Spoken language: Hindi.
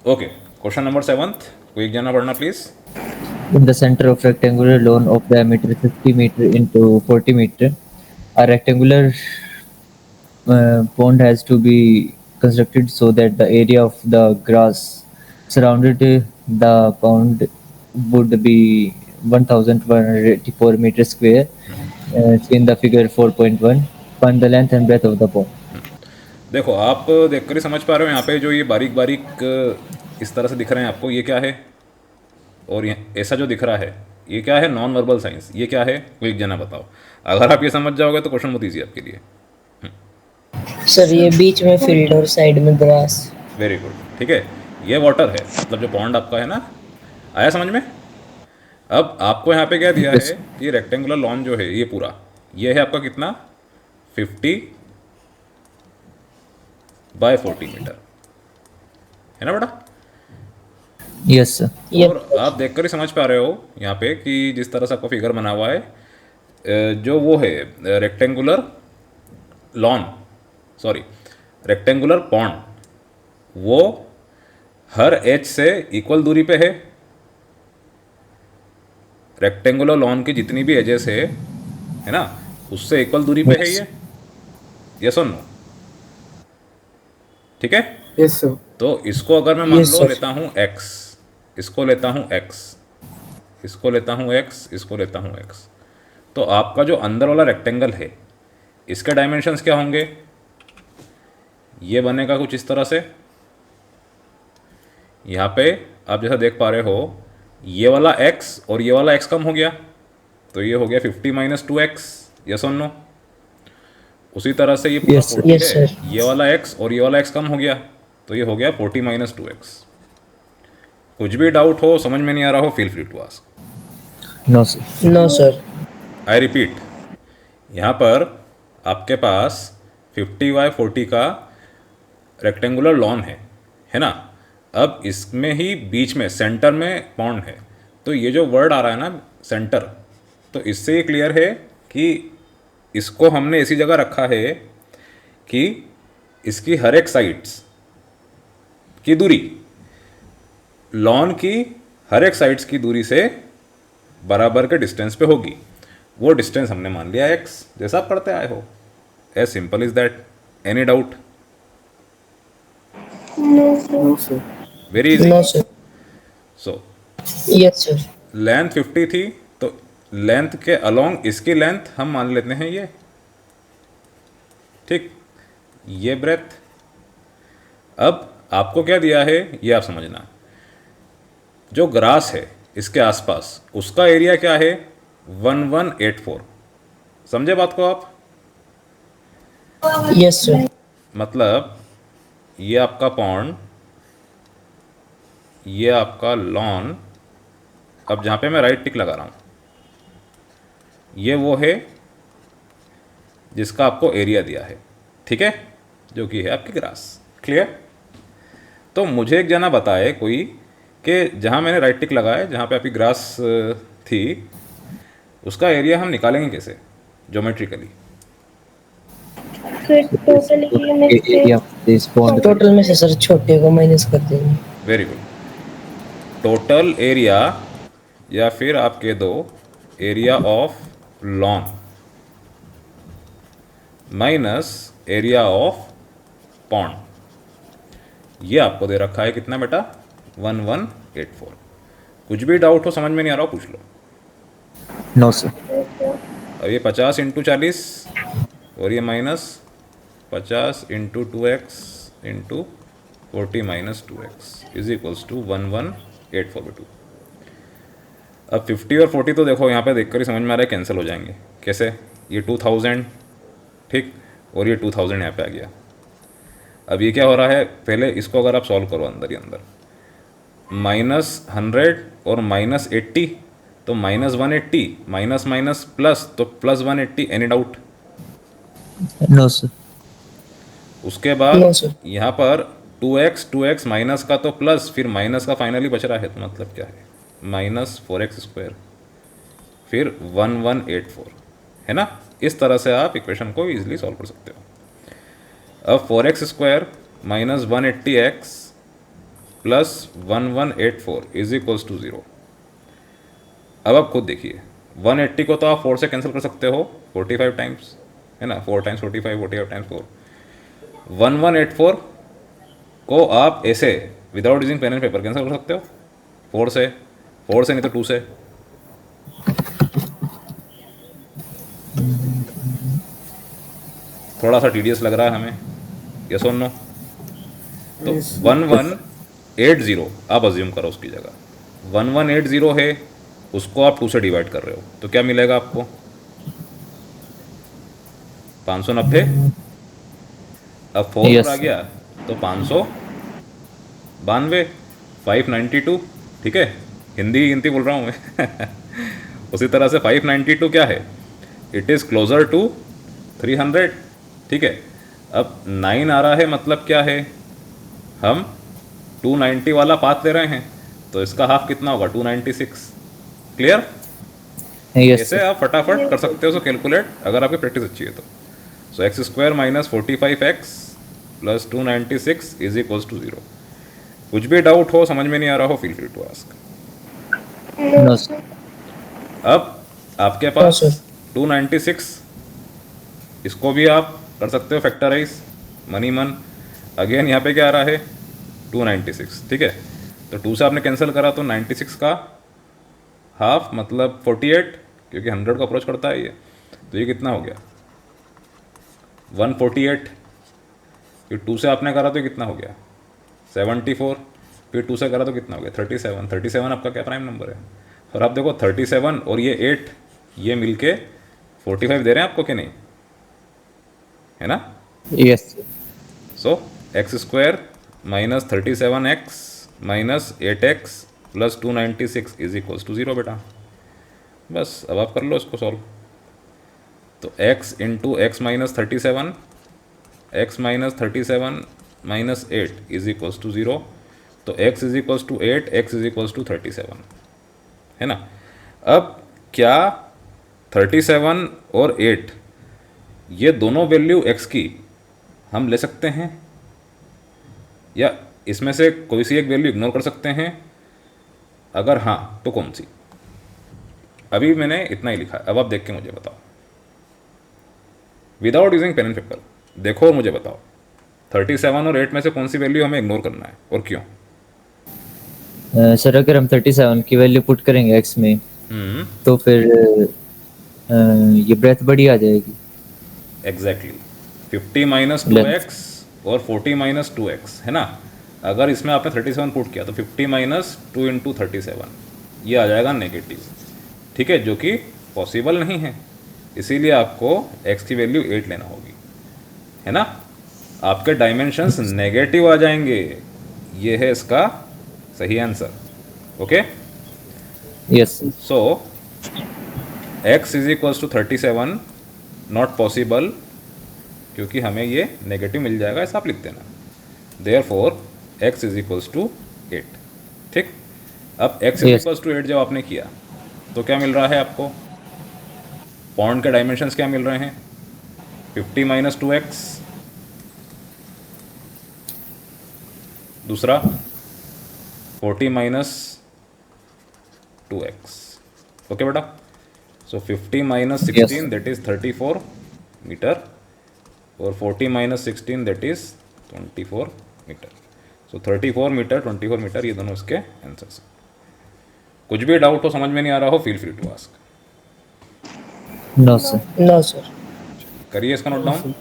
ओके, क्वेश्चन नंबर 7th, कोई एक जना पढ़ना please. In the center of rectangular lawn of diameter 50 meter into 40 meter, a rectangular pond has to be constructed so that the area of the grass surrounded the pond would be 1,184 meters square. See in the figure 4.1. Find the length and breadth of the pond. देखो, आप देखकर ही समझ पा रहे हो यहाँ पे जो ये बारीक बारीक इस तरह से दिख रहे हैं आपको, ये क्या है? और ये ऐसा जो दिख रहा है, ये क्या है? Non verbal science. ये क्या है? कोई एक जना बताओ। अगर आप ये समझ जाओगे तो क्वेश्चन बहुत ईजी आपके लिए। सर ये बीच में फील्ड और साइड में ग्रास। वेरी गुड, ठीक है। ये वाटर है, मतलब जो पॉन्ड आपका है ना, आया समझ में? अब आपको यहाँ पे क्या दिया है Yes. कि रेक्टेंगुलर लॉन जो है ये पूरा, ये है आपका कितना? 50/40 मीटर, है ना बेटा? Yes, sir. यस और आप देखकर ही समझ पा रहे हो यहाँ पे कि जिस तरह से आपका फिगर बना हुआ है, जो वो है rectangular lawn, sorry rectangular pond, वो हर एज से इक्वल दूरी पे है। रेक्टेंगुलर लॉन की जितनी भी एजेस है ना, उससे इक्वल दूरी पे है Yes. ये। यस और नो? ठीक है। Yes sir. तो इसको अगर मैं मान यस लो सर। लेता हूँ x, इसको लेता हूँ x, इसको लेता हूँ x, इसको लेता हूँ x, तो आपका जो अंदर वाला रेक्टेंगल है, इसके डायमेंशंस क्या होंगे? ये बनेगा कुछ इस तरह से। यहाँ पे आप जैसा देख पा रहे हो, ये वाला x और ये वाला x कम हो गया, तो ये हो गया 50 - 2x। यस और नो? उसी तरह से ये पूरा Yes, sir. 40 यस है, सर। ये वाला x और ये वाला x कम हो गया, तो ये हो गया 40 - 2x। कुछ भी डाउट हो, समझ में नहीं आ रहा हो, feel free to ask. No, sir. No sir. I repeat, यहाँ पर आपके पास 50/40 का रेक्टेंगुलर लॉन है ना? अब इसमें ही बीच में सेंटर में पॉन्ड है, तो ये जो वर्ड आ रहा है ना सेंटर, तो इससे ये क्लियर है कि इसको हमने इसी जगह रखा है कि इसकी हर एक साइड्स की दूरी, लॉन की हर एक साइड्स की दूरी से बराबर के डिस्टेंस पे होगी। वो डिस्टेंस हमने मान लिया x, जैसा आप पढ़ते आए हो। As simple is that. Any doubt? No sir. Very easy. No sir. So yes sir. Length 50 थी, तो लेंथ के अलोंग इसकी लेंथ हम मान लेते हैं ये, ठीक। ये ब्रेथ। अब आपको क्या दिया है ये आप समझना। जो ग्रास है इसके आसपास, उसका एरिया क्या है? 1184। समझे बात को आप? Yes sir. मतलब ये आपका पॉन्ड, ये आपका लॉन, अब जहाँ पे मैं राइट टिक लगा रहा हूँ, ये वो है जिसका आपको एरिया दिया है, ठीक है, जो कि है आपकी ग्रास। क्लियर? तो मुझे एक जना बताए कोई कि जहाँ मैंने राइट टिक लगाया, जहाँ पे आपकी ग्रास थी, उसका एरिया हम निकालेंगे कैसे ज्योमेट्रिकली? फिर टोटल एरिया में से Area of this pond. Total में से सर छोटे को माइनस कर देंगे। Very good. टोटल एरिया, या फिर आप कह दो area of lawn minus area of pond, ये आपको दे रखा है कितना बेटा? 1184। कुछ भी डाउट हो, समझ में नहीं आ रहा हो, पूछ लो। No, sir. अब ये 50 × 40 और ये minus 50 × 2x × 40 - 2x is equals to 1184/2। अब 50 और 40 तो देखो यहाँ पे देखकर ही समझ में आ रहा है कैंसिल हो जाएंगे। कैसे? ये 2000, ठीक, और ये 2000 यहाँ पे आ गया। अब ये क्या हो रहा है, पहले इसको अगर आप सॉल्व करो अंदर ही अंदर, -100 और -80, तो -180 माइनस माइनस प्लस, तो +180। Any doubt? No, sir. उसके बाद नो सर। यहाँ पर 2x माइनस का तो प्लस, फिर माइनस का फाइनली बच रहा है, तो मतलब क्या है? -4x², फिर 1184, है ना? इस तरह से आप इक्वेशन को इजीली सॉल्व कर सकते हो। अब 4x² - 180x plus 1184 is equals to 0। अब आप खुद देखिए, 180 को तो आप 4 से कैंसिल कर सकते हो 45 टाइम्स, है ना, 4 टाइम्स 45, 45 टाइम्स 4। 1184 को आप ऐसे without using pen and paper cancel कर सकते हो 4 से, 4 से नहीं तो 2 से। थोड़ा सा टीडियस लग रहा है हमें, यस और नो? तो 1180 आप अज्यूम करो उसकी जगह 1180 है, उसको आप 2 से डिवाइड कर रहे हो तो क्या मिलेगा आपको? 590। अब 4 Yes, आ sir. गया तो 592, 592, ठीक है, हिंदी गिनती बोल रहा हूँ मैं उसी तरह से 592 क्या है? इट इज़ क्लोजर टू 300, ठीक है। अब 9 आ रहा है, मतलब क्या है, हम 290 वाला पाथ ले रहे हैं, तो इसका हाफ कितना होगा? 296। क्लियर? Yes, ऐसे sir. आप फटाफट कर सकते हो, सो कैलकुलेट, अगर आपकी प्रैक्टिस अच्छी है तो। So x square minus 45x plus 296 is equals to 0। कुछ भी डाउट हो, समझ में नहीं आ रहा हो, feel free to ask. No, sir. अब आपके हाँ पास सर 296, इसको भी आप कर सकते हो फैक्टराइज मनी मन। अगेन यहाँ पे क्या आ रहा है? 296, ठीक है। तो 2 से आपने कैंसिल करा तो 96 का हाफ मतलब 48, क्योंकि 100 को अप्रोच करता है ये, तो ये कितना हो गया? 148। फिर 2 से आपने करा तो कितना हो गया? 74। फिर 2 से करा तो कितना हो गया? 37। 37 आपका क्या प्राइम नंबर है? और आप देखो 37 और ये 8 ये मिलके 45 दे रहे हैं आपको कि नहीं, है ना? Yes, sir. So x square minus 37x minus 8x plus 296 is equals to 0 बेटा। बस अब आप कर लो इसको सॉल्व। तो x into x minus 37, x minus 37 minus 8 is equals to 0। तो x is equals to 8, x is equals to 37, है ना? अब क्या 37 और 8 ये दोनों वैल्यू x की हम ले सकते हैं, या इसमें से कोई सी एक वैल्यू इग्नोर कर सकते हैं? अगर हाँ तो कौन सी? अभी मैंने इतना ही लिखा है, अब आप देख के मुझे बताओ without using pen and paper. देखो और मुझे बताओ 37 और 8 में से कौन सी वैल्यू हमें इग्नोर करना है और क्यों? सर अगर हम 37 की वैल्यू पुट करेंगे x में तो फिर ये ब्रेथ बड़ी आ जाएगी। एग्जैक्टली 50 माइनस 2x और 40 माइनस 2x, है ना? अगर इसमें आपने 37 पुट किया तो 50 माइनस 2 इंटू 37 ये आ जाएगा नेगेटिव, ठीक है, जो कि पॉसिबल नहीं है। इसीलिए आपको x की वैल्यू 8 लेना होगी, है ना? आपके डायमेंशंस नेगेटिव आ जाएंगे, ये है इसका सही answer. Okay, Yes, sir. So x is equals to 37 not possible, क्योंकि हमें ये नेगेटिव मिल जाएगा, ऐसा आप लिख देना। Therefore x is equals to 8, ठीक। अब x is Yes. Equals to 8 जब आपने किया तो क्या मिल रहा है आपको? पॉन्ड के डायमेंशंस क्या मिल रहे हैं? 50 माइनस 2x, दूसरा 40 माइनस 2x। ओके बेटा, so 50 minus 16 that is 34 metre और 40 minus 16 that is 24 metre. So 34 metre 24 metre, ये दोनों इसके आंसर्स हैं। कुछ भी डाउट हो, समझ में नहीं आ रहा हो, feel free to ask. No, sir. No sir करिए इसका नोट डाउन।